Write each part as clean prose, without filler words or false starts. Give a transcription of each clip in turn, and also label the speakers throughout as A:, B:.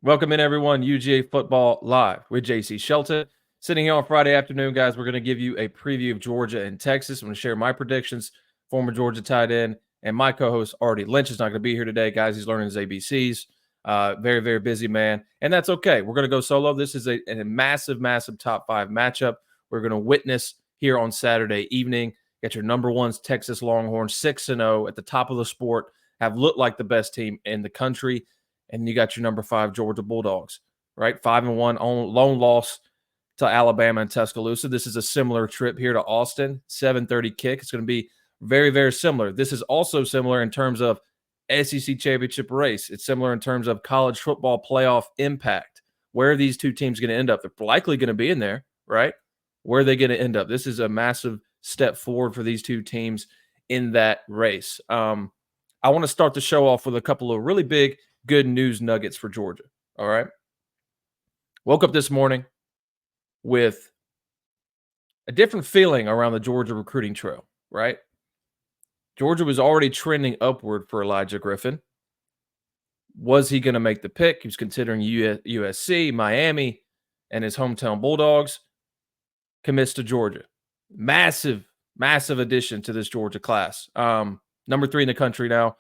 A: Welcome in, everyone. UGA Football Live with JC Shelton. Sitting here on Friday afternoon, guys, we're going to give you a preview of Georgia and Texas. I'm going to share my predictions. Former Georgia tight end and my co-host, Artie Lynch, is not going to be here today, guys. He's learning his ABCs. Very, very busy man. And that's okay. We're going to go solo. This is a massive, massive top 5 matchup we're going to witness here on Saturday evening. Get your number ones, Texas Longhorns, 6-0 at the top of the sport, have looked like the best team in the country. And you got your number 5 Georgia Bulldogs, right? 5-1 on lone loss to Alabama and Tuscaloosa. This is a similar trip here to Austin, 7:30 kick. It's going to be very, very similar. This is also similar in terms of SEC championship race. It's similar in terms of college football playoff impact. Where are these two teams going to end up? They're likely going to be in there, right? Where are they going to end up? This is a massive step forward for these two teams in that race. I want to start the show off with a couple of really big good news nuggets for Georgia. All right. Woke up this morning with a different feeling around the Georgia recruiting trail, right? Georgia was already trending upward for Elijah Griffin. Was he going to make the pick? He was considering USC, Miami, and his hometown Bulldogs. Commits to Georgia. Massive, massive addition to this Georgia class. Number 3 in the country now.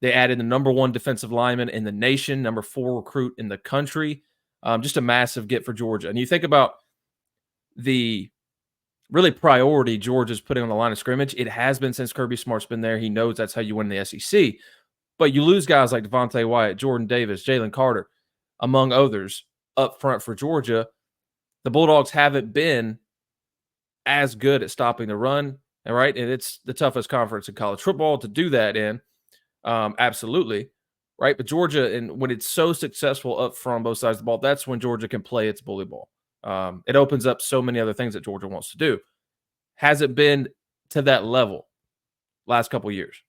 A: They added the number 1 defensive lineman in the nation, number 4 recruit in the country. Just a massive get for Georgia. And you think about the really priority Georgia's putting on the line of scrimmage. It has been since Kirby Smart's been there. He knows that's how you win the SEC. But you lose guys like Devontae Wyatt, Jordan Davis, Jalen Carter, among others, up front for Georgia. The Bulldogs haven't been as good at stopping the run, right? And it's the toughest conference in college football to do that in. Absolutely. Right. But Georgia, and when it's so successful up front on both sides of the ball, that's when Georgia can play its bully ball. It opens up so many other things that Georgia wants to do. Hasn't been to that level last couple of years.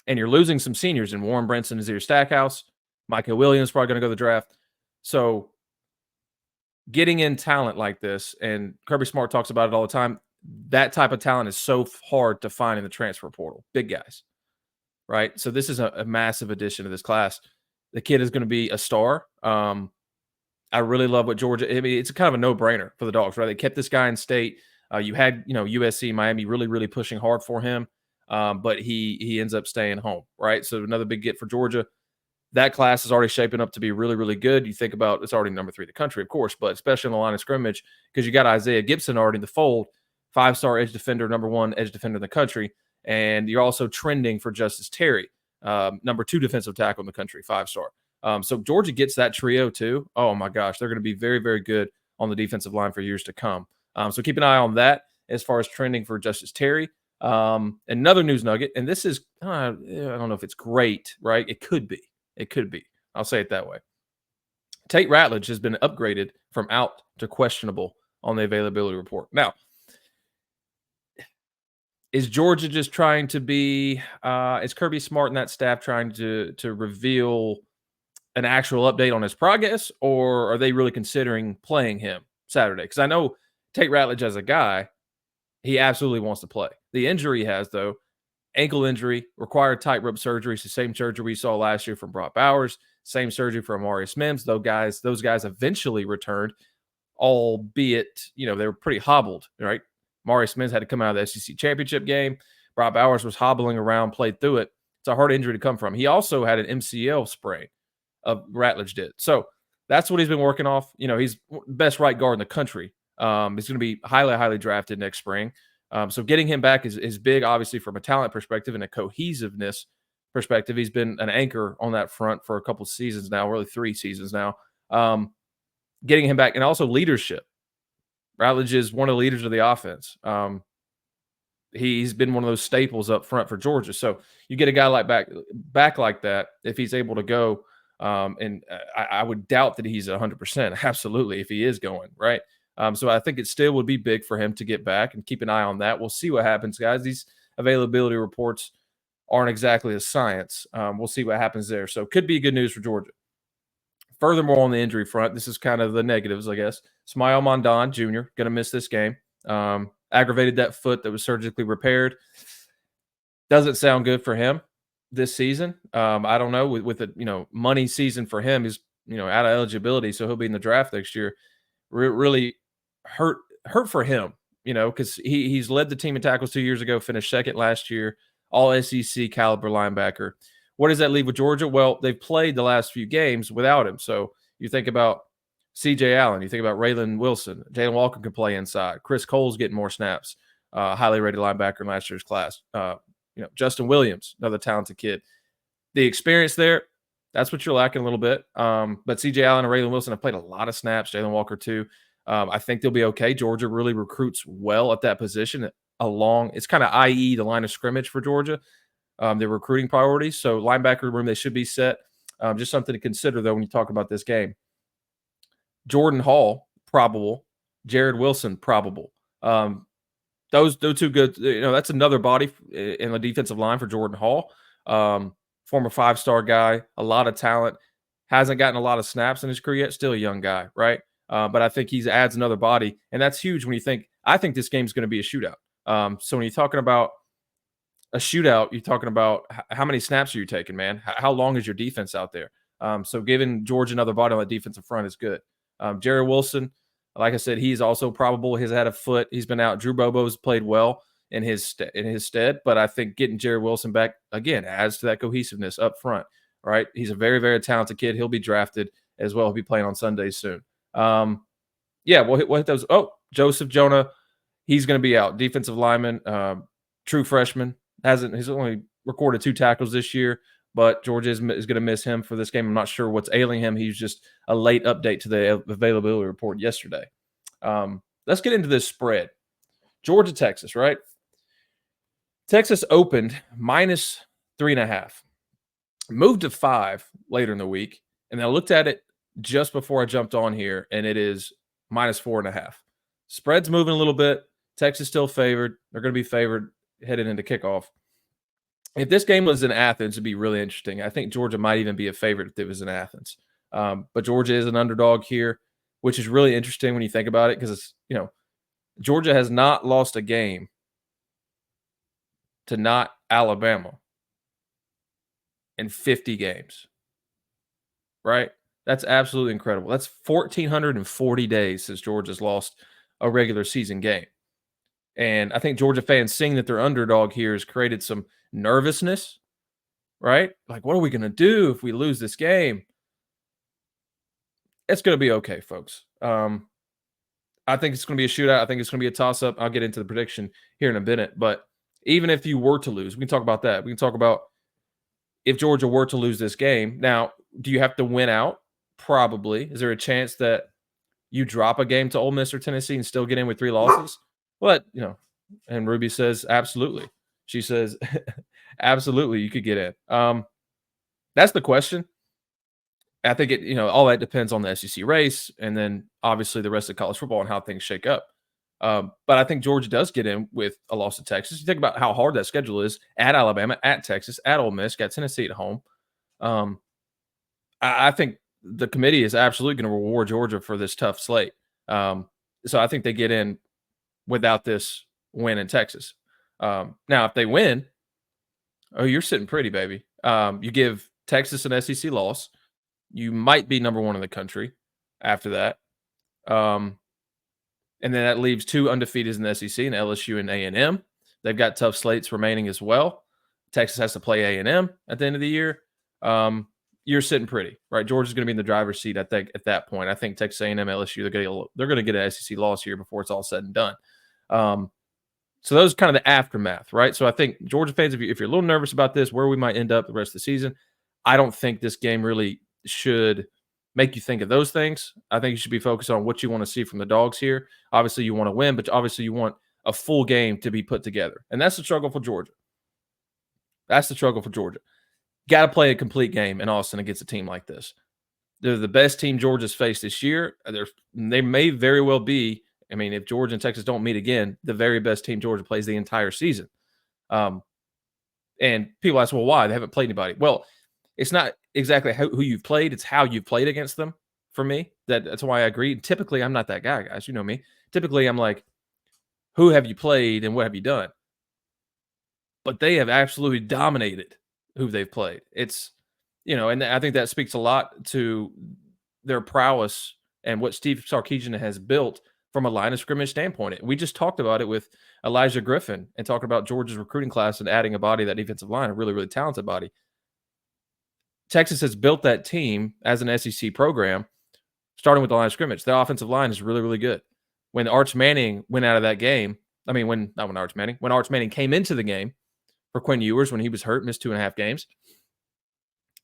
A: And you're losing some seniors in Warren Brinson, Nazir Stackhouse, Micah Williams probably going to go to the draft. So getting in talent like this, and Kirby Smart talks about it all the time, that type of talent is so hard to find in the transfer portal. Big guys. Right. So this is a massive addition to this class. The kid is going to be a star. I really love what Georgia, I mean, it's kind of a no-brainer for the Dogs, right? They kept this guy in state. You had, USC, Miami really, really pushing hard for him. But he ends up staying home, right? So another big get for Georgia. That class is already shaping up to be really, really good. You think about, it's already number 3 in the country, of course, but especially in the line of scrimmage, because you got Isaiah Gibson already in the fold, 5-star edge defender, number 1 edge defender in the country. And you're also trending for Justice Terry, number 2 defensive tackle in the country, 5-star. So Georgia gets that trio too. Oh my gosh, they're going to be very, very good on the defensive line for years to come. So keep an eye on that as far as trending for Justice Terry. Another news nugget, and this is, I don't know if it's great, right? It could be. It could be. I'll say it that way. Tate Ratledge has been upgraded from out to questionable on the availability report. Now, is Georgia just trying to be, is Kirby Smart and that staff trying to reveal an actual update on his progress, or are they really considering playing him Saturday? Because I know Tate Ratledge as a guy, he absolutely wants to play. The injury he has, though, ankle injury, required tightrope surgery. It's the same surgery we saw last year from Brock Bowers, same surgery for Amarius Mims. Those guys eventually returned, albeit, they were pretty hobbled, right? Amarius Mims had to come out of the SEC championship game. Brock Bowers was hobbling around, played through it. It's a hard injury to come from. He also had an MCL sprain, Ratledge did. So that's what he's been working off. He's best right guard in the country. He's going to be highly, highly drafted next spring. So getting him back is big, obviously, from a talent perspective and a cohesiveness perspective. He's been an anchor on that front for a couple seasons now, really 3 seasons now. Getting him back, and also leadership. Ratledge is one of the leaders of the offense. He's been one of those staples up front for Georgia. So you get a guy like back like that, if he's able to go, and I would doubt that he's 100%, absolutely, if he is going, right? So I think it still would be big for him to get back, and keep an eye on that. We'll see what happens, guys. These availability reports aren't exactly a science. We'll see what happens there. So could be good news for Georgia. Furthermore, on the injury front, this is kind of the negatives, I guess. Smile Mondon Jr. going to miss this game. Aggravated that foot that was surgically repaired. Doesn't sound good for him this season. I don't know. With the money season for him, he's out of eligibility, so he'll be in the draft next year. Really hurt hurt for him, because he's led the team in tackles 2 years ago, finished second last year, all SEC caliber linebacker. What does that leave with Georgia? Well, they've played the last few games without him. So you think about C.J. Allen, you think about Raylan Wilson, Jalen Walker can play inside, Chris Cole's getting more snaps, highly rated linebacker in last year's class. Justin Williams, another talented kid. The experience there, that's what you're lacking a little bit. But C.J. Allen and Raylan Wilson have played a lot of snaps. Jalen Walker too. I think they'll be okay. Georgia really recruits well at that position. It's kind of i.e. the line of scrimmage for Georgia. Their recruiting priorities. So linebacker room, they should be set. Just something to consider though when you talk about this game. Jordan Hall, probable. Jared Wilson, probable. Those two good. That's another body in the defensive line for Jordan Hall. Former 5-star guy, a lot of talent, hasn't gotten a lot of snaps in his career yet. Still a young guy, right? But I think he adds another body, and that's huge when you think. I think this game's going to be a shootout. So when you're talking about a shootout, you're talking about how many snaps are you taking, man? How long is your defense out there? So giving Georgia another body on the defensive front is good. Jared Wilson, like I said, he's also probable. He's had a foot. He's been out. Drew Bobo's played well in his stead, but I think getting Jared Wilson back again adds to that cohesiveness up front. Right? He's a very, very talented kid. He'll be drafted as well. He'll be playing on Sundays soon. We'll hit those. Oh, Joseph Jonah, he's going to be out. Defensive lineman, true freshman. He's only recorded 2 tackles this year, but Georgia is going to miss him for this game. I'm not sure what's ailing him. He's just a late update to the availability report yesterday. Let's get into this spread. Georgia, Texas, right? Texas opened -3.5, moved to 5 later in the week, and I looked at it just before I jumped on here, and it is -4.5. Spread's moving a little bit. Texas still favored. They're going to be favored headed into kickoff. If this game was in Athens, it'd be really interesting. I think Georgia might even be a favorite if it was in Athens. But Georgia is an underdog here, which is really interesting when you think about it because it's, Georgia has not lost a game to not Alabama in 50 games, right? That's absolutely incredible. That's 1,440 days since Georgia's lost a regular season game. And I think Georgia fans seeing that they're underdog here has created some nervousness, right? Like, what are we going to do if we lose this game? It's going to be okay, folks. I think it's going to be a shootout. I think it's going to be a toss-up. I'll get into the prediction here in a minute. But even if you were to lose, we can talk about that. We can talk about if Georgia were to lose this game. Now, do you have to win out? Probably. Is there a chance that you drop a game to Ole Miss or Tennessee and still get in with 3 losses? Well, and Ruby says, absolutely. She says, absolutely, you could get in. That's the question. I think all that depends on the SEC race and then obviously the rest of college football and how things shake up. But I think Georgia does get in with a loss to Texas. You think about how hard that schedule is at Alabama, at Texas, at Ole Miss, got Tennessee at home. I think the committee is absolutely going to reward Georgia for this tough slate. So I think they get in without this win in Texas. Now, if they win, you're sitting pretty, baby. You give Texas an SEC loss. You might be number 1 in the country after that. And then that leaves 2 undefeateds in the SEC and LSU and A&M. They've got tough slates remaining as well. Texas has to play A&M at the end of the year. You're sitting pretty, right? Georgia's going to be in the driver's seat, I think, at that point. I think Texas A&M, LSU, they're going to get an SEC loss here before it's all said and done. So those are kind of the aftermath, right? So I think Georgia fans, if you're a little nervous about this, where we might end up the rest of the season, I don't think this game really should make you think of those things. I think you should be focused on what you want to see from the dogs here. Obviously, you want to win, but obviously you want a full game to be put together. And that's the struggle for Georgia. Got to play a complete game in Austin against a team like this. They're the best team Georgia's faced this year. They may very well be, if Georgia and Texas don't meet again, the very best team Georgia plays the entire season. And people ask, well, why? They haven't played anybody. Well, it's not exactly who you've played. It's how you've played against them for me. That's why I agree. Typically, I'm not that guy, guys. You know me. Typically, I'm like, who have you played and what have you done? But they have absolutely dominated who they've played. It's, and I think that speaks a lot to their prowess and what Steve Sarkisian has built from a line of scrimmage standpoint. We just talked about it with Elijah Griffin and talking about Georgia's recruiting class and adding a body, that defensive line, a really, really talented body. Texas has built that team as an SEC program, starting with the line of scrimmage. The offensive line is really, really good. When Arch Manning went out of that game, when Arch Manning came into the game for Quinn Ewers when he was hurt, missed 2.5 games,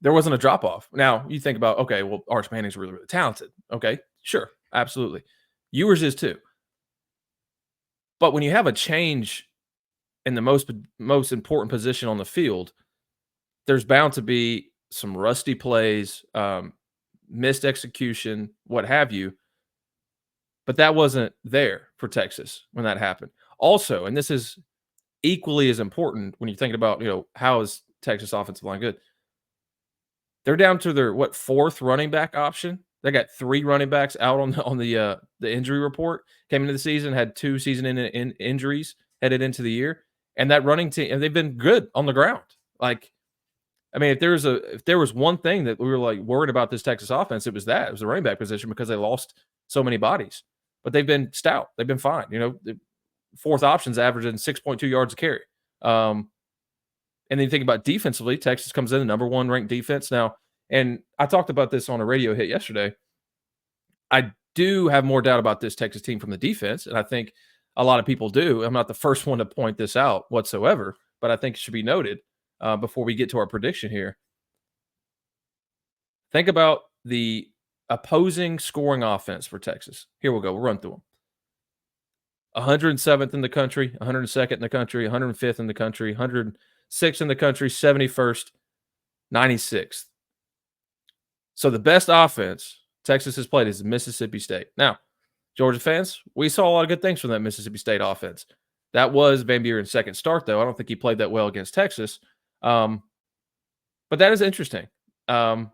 A: there wasn't a drop-off. Now, you think about, okay, well, Arch Manning's really, really talented. Okay, sure, absolutely. Ewers is too. But when you have a change in the most important position on the field, there's bound to be some rusty plays, missed execution, what have you. But that wasn't there for Texas when that happened. Also, and this is equally as important when you're thinking about, how is Texas offensive line good? They're down to their fourth running back option. They got 3 running backs out on the injury report. Came into the season, had 2 season-ending injuries headed into the year, and that running team, and they've been good on the ground. If there was one thing that we were worried about this Texas offense, it was that. It was the running back position because they lost so many bodies. But they've been stout. They've been fine. The fourth option's averaging 6.2 yards a carry. And then you think about defensively, Texas comes in the number 1 ranked defense now. And I talked about this on a radio hit yesterday. I do have more doubt about this Texas team from the defense, and I think a lot of people do. I'm not the first one to point this out whatsoever, but I think it should be noted before we get to our prediction here. Think about the opposing scoring offense for Texas. Here we'll go. We'll run through them. 107th in the country, 102nd in the country, 105th in the country, 106th in the country, 71st, 96th. So the best offense Texas has played is Mississippi State. Now, Georgia fans, we saw a lot of good things from that Mississippi State offense. That was Van Buren's second start, though. I don't think he played that well against Texas. But that is interesting. Now,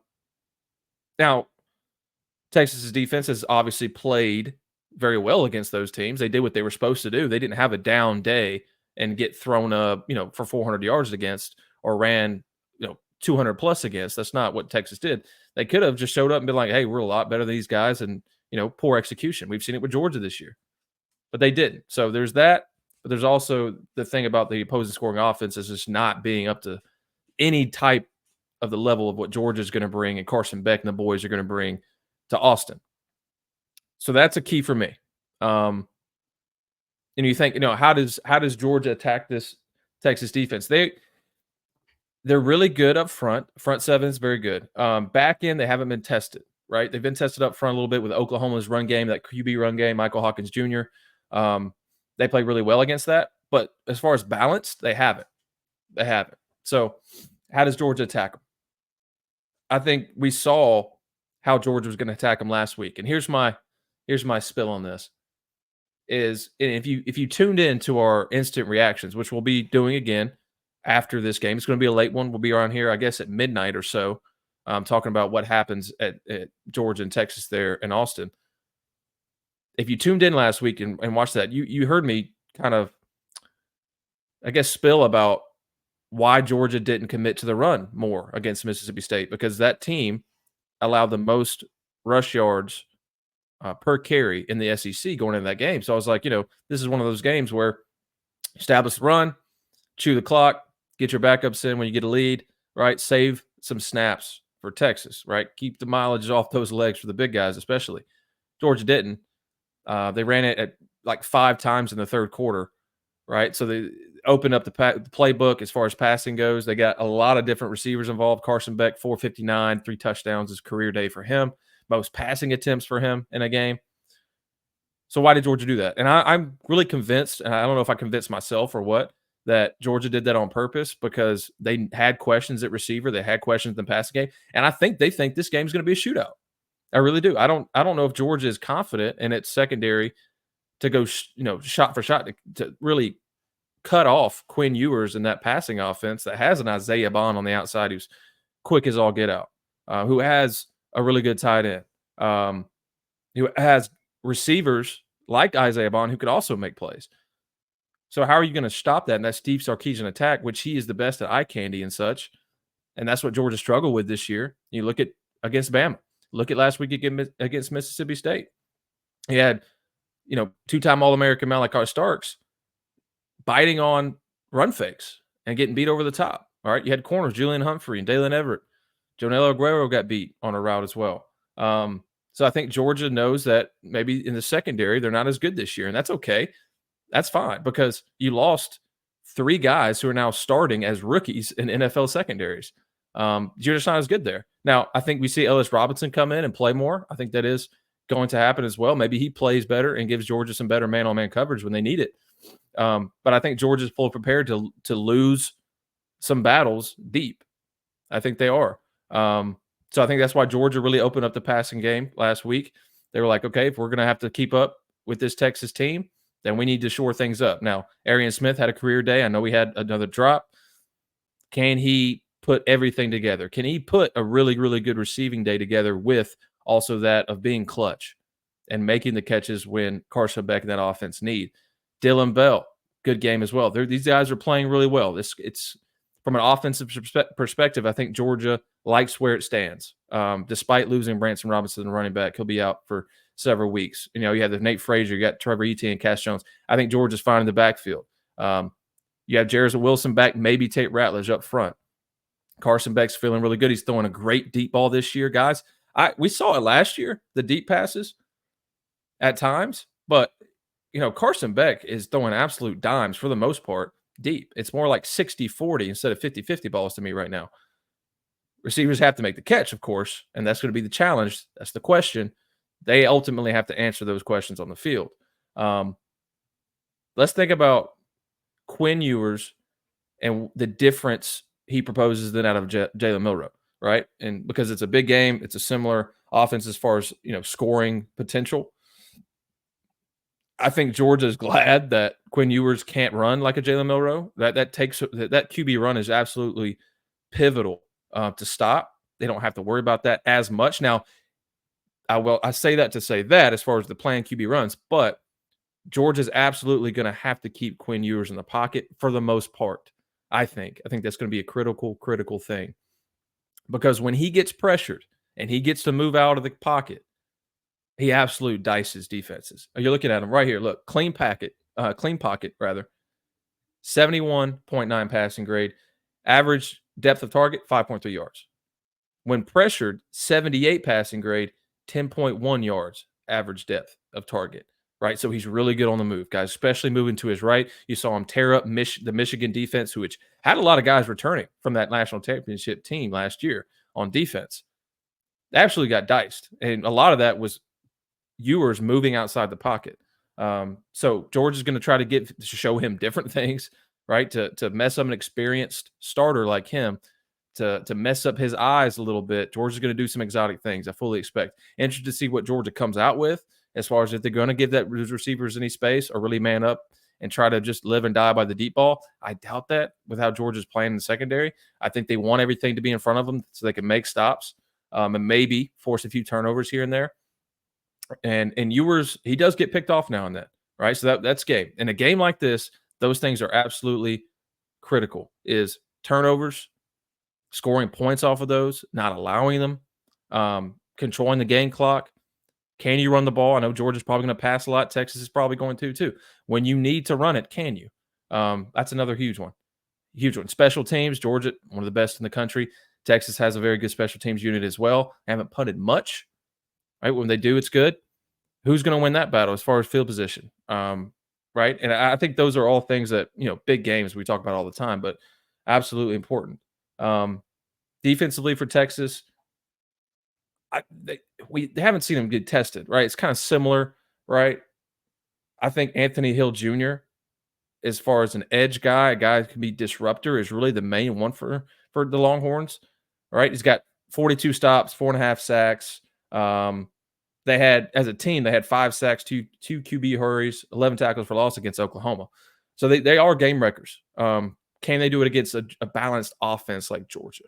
A: Texas's defense has obviously played very well against those teams. They did what they were supposed to do. They didn't have a down day and get thrown up, for 400 yards against or ran, 200 plus against. That's not what Texas did. They could have just showed up and been like, hey, we're a lot better than these guys, and, poor execution. We've seen it with Georgia this year. But they didn't. So there's that. But there's also the thing about the opposing scoring offense is just not being up to any type of the level of what Georgia's going to bring and Carson Beck and the boys are going to bring to Austin. So that's a key for me. And you think, how does Georgia attack this Texas defense? They're really good up front. Front seven is very good. Back end, they haven't been tested, right? They've been tested up front a little bit with Oklahoma's run game, that QB run game, Michael Hawkins Jr. They play really well against that. But as far as balance, they haven't. So how does Georgia attack them? I think we saw how Georgia was going to attack them last week. And here's my spill on this. If you tuned in to our instant reactions, which we'll be doing again after this game, it's going to be a late one. We'll be around here, I guess, at midnight or so, talking about what happens at Georgia and Texas there in Austin. If you tuned in last week and watched that, you heard me kind of, I guess, spill about why Georgia didn't commit to the run more against Mississippi State, because that team allowed the most rush yards per carry in the SEC going into that game. So I was like, this is one of those games where establish the run, chew the clock, get your backups in when you get a lead, right? Save some snaps for Texas, right? Keep the mileage off those legs for the big guys, especially. Georgia didn't. They ran it at like 5 times in the third quarter, right? So they opened up the playbook as far as passing goes. They got a lot of different receivers involved. Carson Beck, 459, 3 touchdowns is career day for him. Most passing attempts for him in a game. So why did Georgia do that? And I'm really convinced, and I don't know if I convinced myself or what, that Georgia did that on purpose because they had questions at receiver. They had questions in the passing game. And I think they think this game is going to be a shootout. I really do. I don't know if Georgia is confident in its secondary to go, shot for shot to really cut off Quinn Ewers in that passing offense that has an Isaiah Bond on the outside who's quick as all get out, who has a really good tight end, who has receivers like Isaiah Bond who could also make plays. So how are you going to stop that? And that Steve Sarkisian attack, which he is the best at eye candy and such. And that's what Georgia struggled with this year. You look at against Bama. Look at last week against Mississippi State. He had, two-time All-American Malachi Starks biting on run fakes and getting beat over the top. All right, you had corners, Julian Humphrey and Dalen Everett. Jonel Aguero got beat on a route as well. So I think Georgia knows that maybe in the secondary, they're not as good this year, and that's okay. That's fine because you lost 3 guys who are now starting as rookies in NFL secondaries. You're just not as good there. Now, I think we see Ellis Robinson come in and play more. I think that is going to happen as well. Maybe he plays better and gives Georgia some better man-on-man coverage when they need it. But I think Georgia's fully prepared to lose some battles deep. I think they are. So I think that's why Georgia really opened up the passing game last week. They were like, okay, if we're going to have to keep up with this Texas team, then we need to shore things up. Now, Arian Smith had a career day. I know he had another drop. Can he put everything together? Can he put a really, really good receiving day together with also that of being clutch and making the catches when Carson Beck and that offense need? Dylan Bell, good game as well. These guys are playing really well. It's from an offensive perspective, I think Georgia likes where it stands. Despite losing Branson Robinson, the running back, he'll be out for several weeks. You have the Nate Frazier, you got Trevor Etienne, Cass Jones. I think Georgia's fine in the backfield. You have Jarrison Wilson back, maybe Tate Ratledge up front. Carson Beck's feeling really good. He's throwing a great deep ball this year, guys. We saw it last year, the deep passes at times, but Carson Beck is throwing absolute dimes for the most part deep. It's more like 60-40 instead of 50-50 balls to me right now. Receivers have to make the catch, of course, and that's going to be the challenge. That's the question. They ultimately have to answer those questions on the field. Let's think about Quinn Ewers and the difference he proposes than out of Jalen Milroe, right? And because it's a big game, it's a similar offense as far as scoring potential. I think Georgia's glad that Quinn Ewers can't run like a Jalen Milroe. That QB run is absolutely pivotal to stop. They don't have to worry about that as much. Now, I say that to say that as far as the planned QB runs, but Georgia's absolutely going to have to keep Quinn Ewers in the pocket for the most part. I think that's going to be a critical thing because when he gets pressured and he gets to move out of the pocket, he absolutely dices defenses. You're looking at him right here. Look, clean pocket, 71.9 passing grade, average depth of target 5.3 yards. When pressured, 78 passing grade, 10.1 yards average depth of target. Right, so he's really good on the move, guys, especially moving to his right. You saw him tear up the Michigan defense, which had a lot of guys returning from that national championship team last year on defense. They absolutely got diced, and a lot of that was Ewers moving outside the pocket. So Georgia's going to try to show him different things, right, to mess up an experienced starter like him, to mess up his eyes a little bit. Georgia's going to do some exotic things, I fully expect. Interested to see what Georgia comes out with. As far as if they're going to give those receivers any space or really man up and try to just live and die by the deep ball, I doubt that with how Georgia's playing in the secondary. I think they want everything to be in front of them so they can make stops and maybe force a few turnovers here and there. And Ewers, he does get picked off now and then, right? So that's game. In a game like this, those things are absolutely critical, is turnovers, scoring points off of those, not allowing them, controlling the game clock. Can you run the ball? I know Georgia's probably going to pass a lot. Texas is probably going to too. When you need to run it, can you? That's another huge one. Huge one. Special teams, Georgia, one of the best in the country. Texas has a very good special teams unit as well. Haven't punted much. Right? When they do, it's good. Who's going to win that battle as far as field position? Right? And I think those are all things that, big games we talk about all the time, but absolutely important. Defensively for Texas, they haven't seen him get tested, right? It's kind of similar, right? I think Anthony Hill Jr., as far as an edge guy, a guy who can be disruptor, is really the main one for the Longhorns, right? He's got 42 stops, 4.5 sacks. They had, as a team, they had 5 sacks, two QB hurries, 11 tackles for loss against Oklahoma. So they are game wreckers. Can they do it against a balanced offense like Georgia?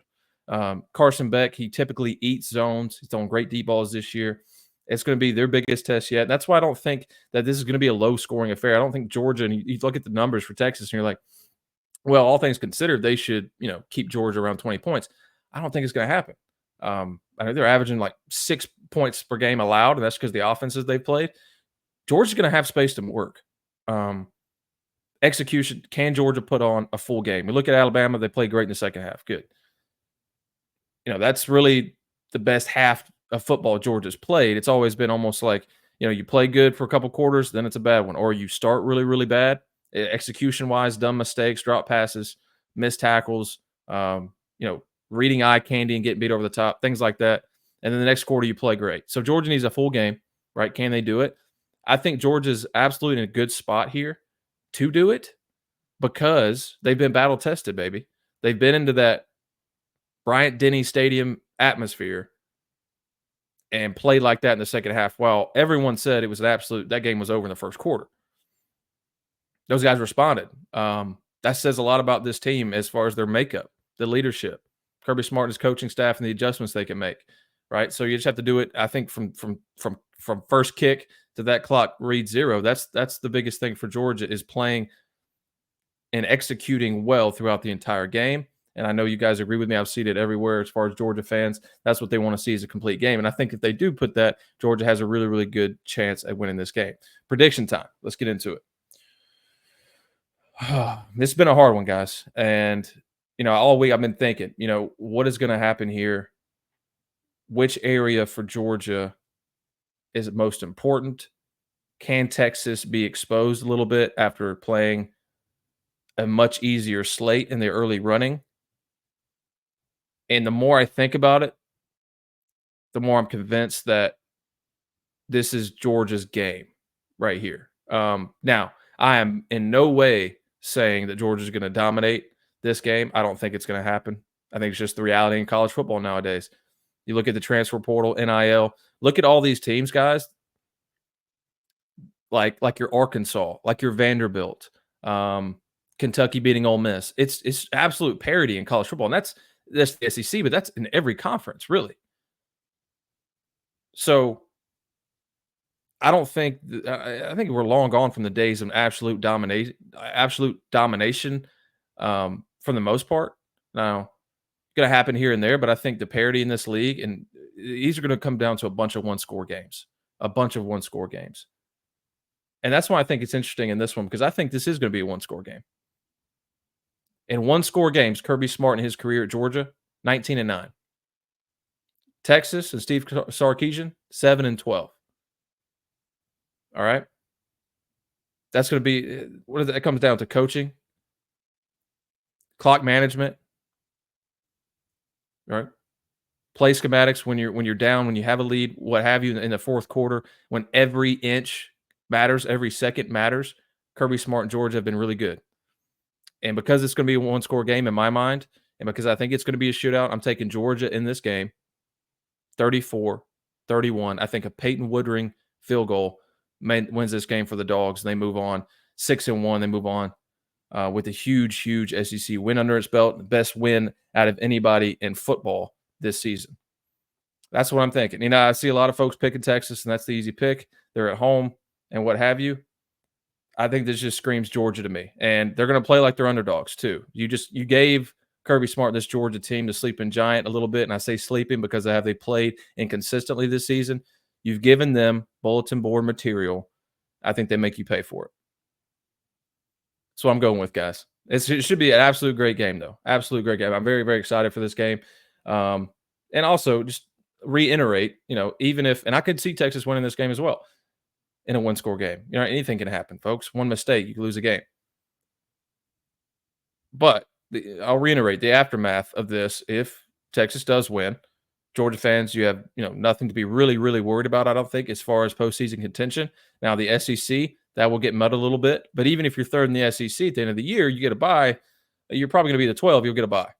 A: Carson Beck, he typically eats zones. He's throwing great deep balls this year. It's going to be their biggest test yet. That's why I don't think that this is going to be a low-scoring affair. I don't think Georgia, and you look at the numbers for Texas, and you're like, well, all things considered, they should, keep Georgia around 20 points. I don't think it's going to happen. I know they're averaging like 6 points per game allowed, and that's because the offenses they played. Georgia's going to have space to work. Um, Execution, can Georgia put on a full game? We look at Alabama, they played great in the second half. Good. That's really the best half of football Georgia's played. It's always been almost like, you play good for a couple quarters, then it's a bad one, or you start really, really bad, execution wise, dumb mistakes, drop passes, missed tackles, um, reading eye candy and getting beat over the top, things like that. And then the next quarter, you play great. So Georgia needs a full game, right? Can they do it? I think Georgia's absolutely in a good spot here to do it because they've been battle tested, baby. They've been into that Bryant Denny Stadium atmosphere and played like that in the second half. Well, everyone said it was that game was over in the first quarter. Those guys responded. That says a lot about this team as far as their makeup, the leadership, Kirby Smart and his coaching staff, and the adjustments they can make. Right, so you just have to do it. I think from first kick to that clock read zero. That's the biggest thing for Georgia is playing and executing well throughout the entire game. And I know you guys agree with me. I've seen it everywhere as far as Georgia fans. That's what they want to see is a complete game. And I think if they do put that, Georgia has a really, really good chance at winning this game. Prediction time. Let's get into it. This has been a hard one, guys. And, all week I've been thinking, what is going to happen here? Which area for Georgia is most important? Can Texas be exposed a little bit after playing a much easier slate in the early running? And the more I think about it, the more I'm convinced that this is Georgia's game right here. Now, I am in no way saying that Georgia's going to dominate this game. I don't think it's going to happen. I think it's just the reality in college football nowadays. You look at the transfer portal, NIL. Look at all these teams, guys. Like your Arkansas, like your Vanderbilt, Kentucky beating Ole Miss. It's absolute parity in college football, and that's the SEC, but that's in every conference, really. So I don't think I think we're long gone from the days of absolute domination. For the most part. Now, going to happen here and there, but I think the parity in this league, and these are going to come down to a bunch of one-score games, and that's why I think it's interesting in this one because I think this is going to be a one-score game. In one-score games, Kirby Smart in his career at Georgia, 19-9. Texas and Steve Sarkisian, 7-12. All right. That's going to be what that comes down to: coaching, clock management, right? Play schematics when you're down, when you have a lead, what have you in the fourth quarter, when every inch matters, every second matters. Kirby Smart and Georgia have been really good. And because it's going to be a one-score game in my mind, and because I think it's going to be a shootout, I'm taking Georgia in this game, 34-31. I think a Peyton Woodring field goal wins this game for the Dogs. They move on 6-1. They move on with a huge, huge SEC win under its belt, the best win out of anybody in football this season. That's what I'm thinking. I see a lot of folks picking Texas, and that's the easy pick. They're at home and what have you. I think this just screams Georgia to me, and they're going to play like they're underdogs too. You gave Kirby Smart this Georgia team to sleeping giant a little bit, and I say sleeping because they played inconsistently this season. You've given them bulletin board material. I think they make you pay for it. That's what I'm going with, guys. It should be an absolute great game, though. Absolute great game. I'm very, very excited for this game. And also, just reiterate, even if – and I could see Texas winning this game as well in a one-score game. Anything can happen, folks. One mistake, you can lose a game. But I'll reiterate the aftermath of this. If Texas does win, Georgia fans, you have nothing to be really, really worried about, I don't think, as far as postseason contention. Now, the SEC – that will get muddled a little bit. But even if you're third in the SEC at the end of the year, you get a bye. You're probably going to be the 12. You'll get a bye.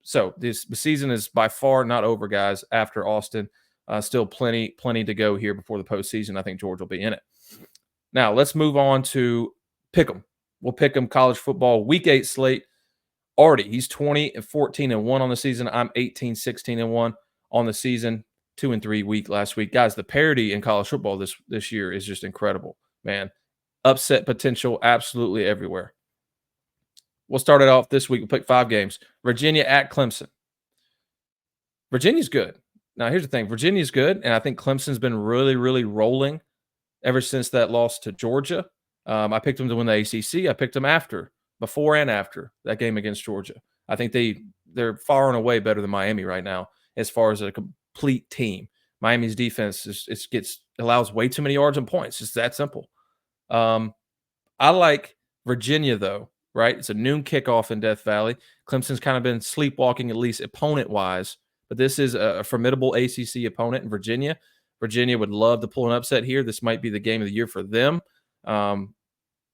A: So the season is by far not over, guys, after Austin. Still plenty to go here before the postseason. I think Georgia will be in it. Now, let's move on to Pick 'em. We'll pick 'em college football Week 8 slate. Artie, he's 20-14-1 on the season. I'm 18-16-1 on the season. 2-3 week last week. Guys, the parity in college football this year is just incredible, man. Upset potential absolutely everywhere. We'll start it off this week. We'll pick 5 games. Virginia at Clemson. Virginia's good. Now, here's the thing. Virginia's good, and I think Clemson's been really, really rolling ever since that loss to Georgia. I picked them to win the ACC. I picked them before and after that game against Georgia. I think they're far and away better than Miami right now as far as a complete team. Miami's defense allows way too many yards and points. It's that simple. I like Virginia though, right? It's a noon kickoff in Death Valley. Clemson's kind of been sleepwalking, at least opponent wise, but this is a formidable ACC opponent in Virginia. Virginia would love to pull an upset here. This might be the game of the year for them.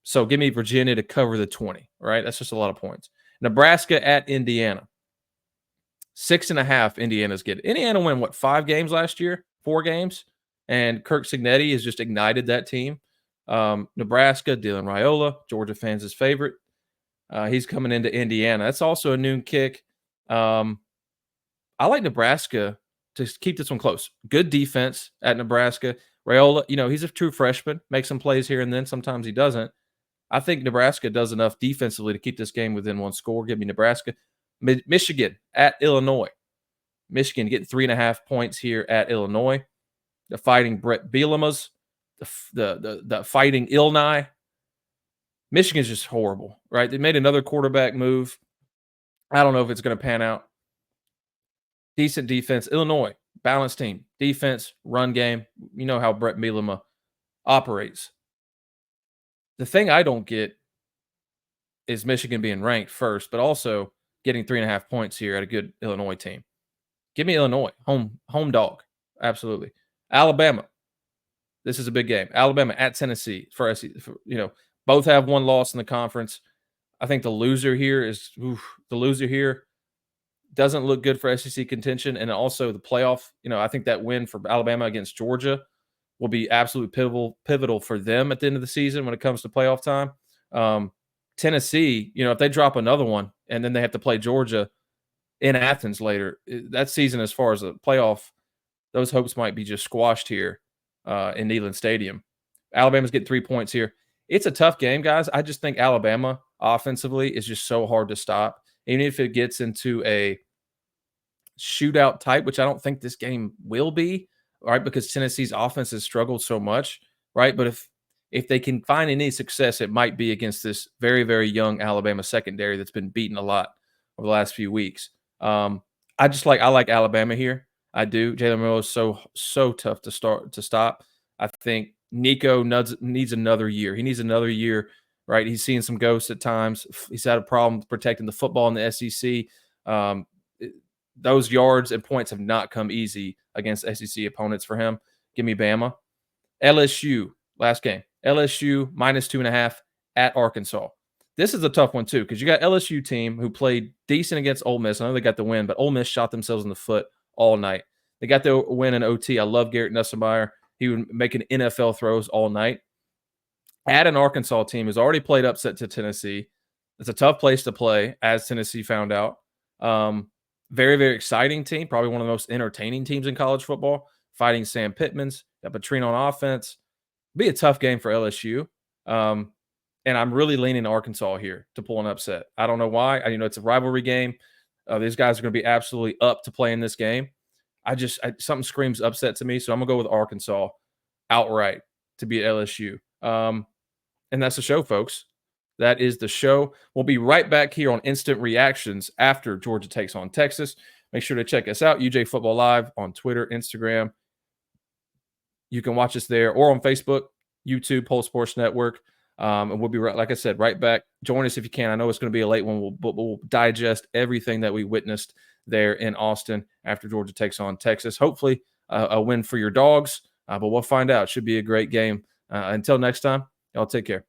A: So give me Virginia to cover the 20, right? That's just a lot of points. Nebraska at Indiana. 6.5 Indiana's good. Indiana won, 5 games last year? 4 games? And Kirk Cignetti has just ignited that team. Nebraska, Dylan Raiola, Georgia fans' favorite. He's coming into Indiana. That's also a noon kick. I like Nebraska to keep this one close. Good defense at Nebraska. Raiola, he's a true freshman, makes some plays here and then. Sometimes he doesn't. I think Nebraska does enough defensively to keep this game within 1 score. Give me Nebraska. Michigan at Illinois. Michigan getting 3.5 points here at Illinois. The Fighting Brett Bielema's, the Fighting Illini. Michigan's just horrible, right? They made another quarterback move. I don't know if it's going to pan out. Decent defense. Illinois, balanced team. Defense, run game. You know how Brett Bielema operates. The thing I don't get is Michigan being ranked first, but also getting 3.5 points here at a good Illinois team. Give me Illinois, home dog, absolutely. Alabama, this is a big game. Alabama at Tennessee both have 1 loss in the conference. I think the loser here doesn't look good for SEC contention, and also the playoff. I think that win for Alabama against Georgia will be absolutely pivotal for them at the end of the season when it comes to playoff time. Tennessee, if they drop another one and then they have to play Georgia in Athens later, that season as far as the playoff, those hopes might be just squashed here in Neyland Stadium. Alabama's getting 3 points here. It's a tough game, guys. I just think Alabama offensively is just so hard to stop. Even if it gets into a shootout type, which I don't think this game will be, right? Because Tennessee's offense has struggled so much, right? But if they can find any success, it might be against this very, very young Alabama secondary that's been beaten a lot over the last few weeks. I like Alabama here. I do. Jalen Milroe is so tough to stop. I think Nico needs another year. He needs another year, right? He's seeing some ghosts at times. He's had a problem protecting the football in the SEC. Those yards and points have not come easy against SEC opponents for him. Give me Bama. LSU, last game. LSU -2.5 at Arkansas. This is a tough one too, because you got LSU team who played decent against Ole Miss. I know they got the win, but Ole Miss shot themselves in the foot all night. They got the win in OT. I love Garrett Nussmeier. He was making NFL throws all night. At an Arkansas team who's already played upset to Tennessee. It's a tough place to play, as Tennessee found out. Very, very exciting team. Probably one of the most entertaining teams in college football. Fighting Sam Pittman's. Got Petrino on offense. Be a tough game for LSU. And I'm really leaning Arkansas here to pull an upset. I don't know why. It's a rivalry game. These guys are going to be absolutely up to play in this game. Something screams upset to me, so I'm going to go with Arkansas outright to beat LSU. And that's the show, folks. That is the show. We'll be right back here on Instant Reactions after Georgia takes on Texas. Make sure to check us out, UJ Football Live on Twitter, Instagram. You can watch us there or on Facebook, YouTube, Pulse Sports Network. And we'll be, like I said, right back. Join us if you can. I know it's going to be a late one, but we'll digest everything that we witnessed there in Austin after Georgia takes on Texas. Hopefully a win for your dogs, but we'll find out. It should be a great game. Until next time, y'all take care.